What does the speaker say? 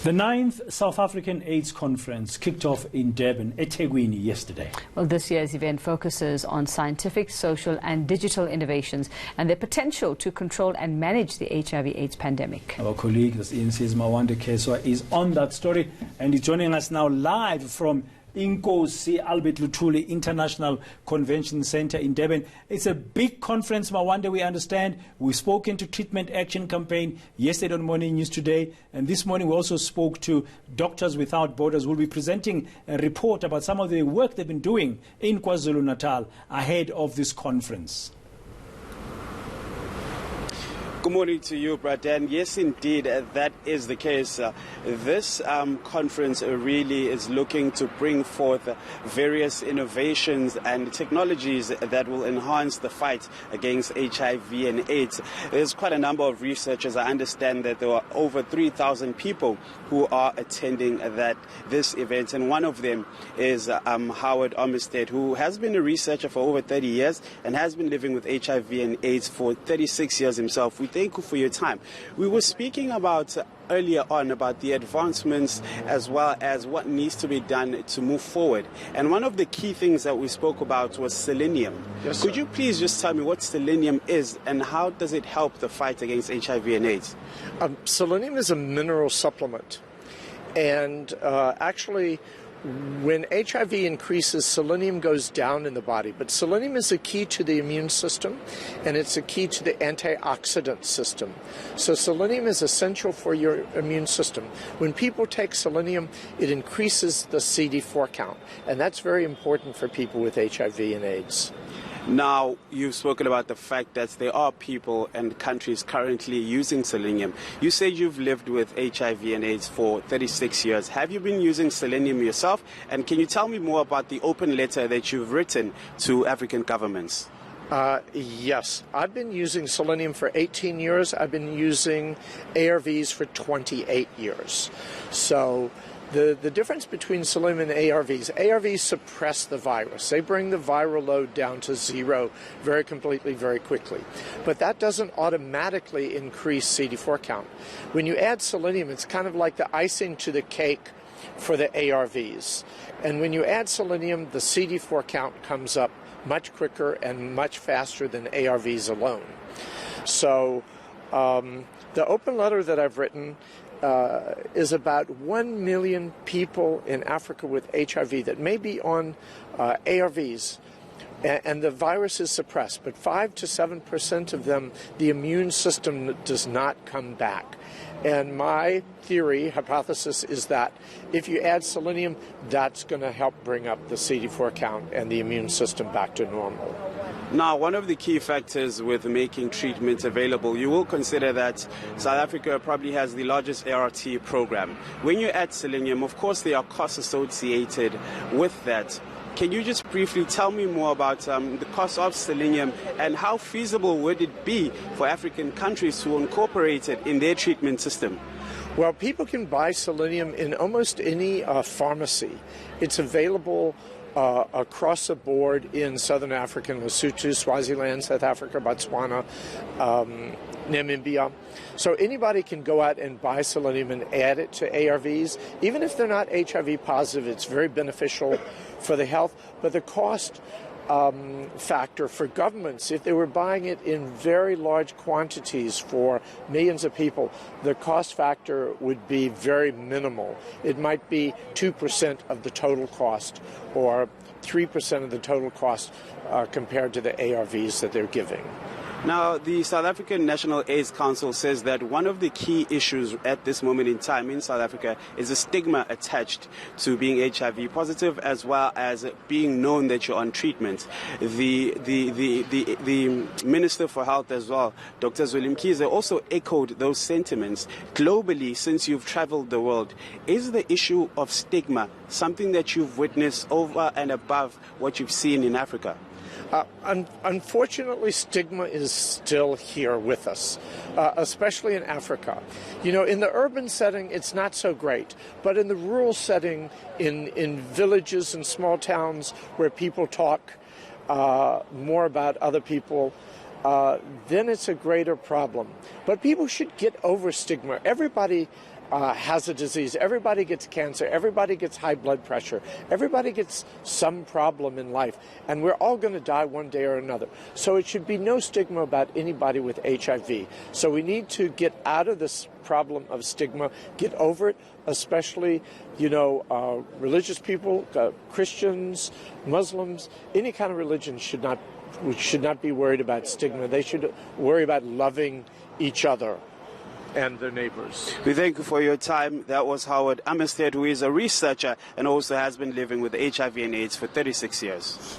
The 9th South African AIDS Conference kicked off in Durban, eThekwini, yesterday. Well, this year's event focuses on scientific, social and digital innovations and their potential to control and manage the HIV/AIDS pandemic. Our colleague, the eNCA's Mawande Kheswa, is on that story and is joining us now live from Inkosi, Luthuli International Convention Center in Durban. It's a big conference, Mawande, we understand. We've spoken to Treatment Action Campaign yesterday on Morning News Today, and this morning we also spoke to Doctors Without Borders. We'll be presenting a report about some of the work they've been doing in KwaZulu-Natal ahead of this conference. Good morning to you, Brad. And yes, indeed, that is the case. This conference really is looking to bring forth various innovations and technologies that will enhance the fight against HIV and AIDS. There's quite a number of researchers. I understand that there are over 3,000 people who are attending this event, and one of them is Howard Olmsted, who has been a researcher for over 30 years and has been living with HIV and AIDS for 36 years himself. We thank you for your time. We were speaking about earlier on about the advancements as well as what needs to be done to move forward. And one of the key things that we spoke about was selenium. Yes, Could you please just tell me what selenium is and how does it help the fight against HIV and AIDS? Selenium is a mineral supplement. And actually, when HIV increases, selenium goes down in the body. But selenium is a key to the immune system, and it's a key to the antioxidant system. So selenium is essential for your immune system. When people take selenium, it increases the CD4 count, and that's very important for people with HIV and AIDS. Now, you've spoken about the fact that there are people and countries currently using selenium. You say you've lived with HIV and AIDS for 36 years. Have you been using selenium yourself? And can you tell me more about the open letter that you've written to African governments? Yes, I've been using selenium for 18 years. I've been using ARVs for 28 years. So the difference between selenium and ARVs suppress the virus. They bring the viral load down to zero very quickly. But that doesn't automatically increase CD4 count. When you add selenium, it's kind of like the icing to the cake for the ARVs. And when you add selenium, the CD4 count comes up much quicker and much faster than ARVs alone. So the open letter that I've written is about 1 million people in Africa with HIV that may be on ARVs, and the virus is suppressed, but 5 to 7% of them, the immune system does not come back. And my hypothesis is that if you add selenium, that's going to help bring up the CD4 count and the immune system back to normal. Now, one of the key factors with making treatment available, you will consider that South Africa probably has the largest ART program. When you add selenium, of course, there are costs associated with that. Can you just briefly tell me more about the cost of selenium and how feasible would it be for African countries to incorporate it in their treatment system? Well, people can buy selenium in almost any pharmacy. It's available across the board in Southern Africa, Lesotho, Swaziland, South Africa, Botswana, Namibia. So anybody can go out and buy selenium and add it to ARVs. Even if they're not HIV positive, it's very beneficial for the health. But the cost factor for governments, if they were buying it in very large quantities for millions of people, the cost factor would be very minimal. It might be 2% of the total cost or 3% of the total cost compared to the ARVs that they're giving. Now, the South African National AIDS Council says that one of the key issues at this moment in time in South Africa is the stigma attached to being HIV positive, as well as being known that you're on treatment. The Minister for Health as well, Dr. Zweli Mkhize, also echoed those sentiments. Globally, since you've traveled the world, is the issue of stigma something that you've witnessed over and above what you've seen in Africa? Unfortunately, stigma is still here with us, especially in Africa. You know, in the urban setting, it's not so great. But in the rural setting, in villages and small towns where people talk more about other people, then it's a greater problem. But people should get over stigma. Everybody has a disease. Everybody gets cancer. Everybody gets high blood pressure. Everybody gets some problem in life. And we're all going to die one day or another. So it should be no stigma about anybody with HIV. So we need to get out of this problem of stigma, get over it, especially, religious people, Christians, Muslims, any kind of religion should not be worried about stigma. They should worry about loving each other and their neighbors. We thank you for your time. That was Howard Armistead, who is a researcher and also has been living with HIV and AIDS for 36 years.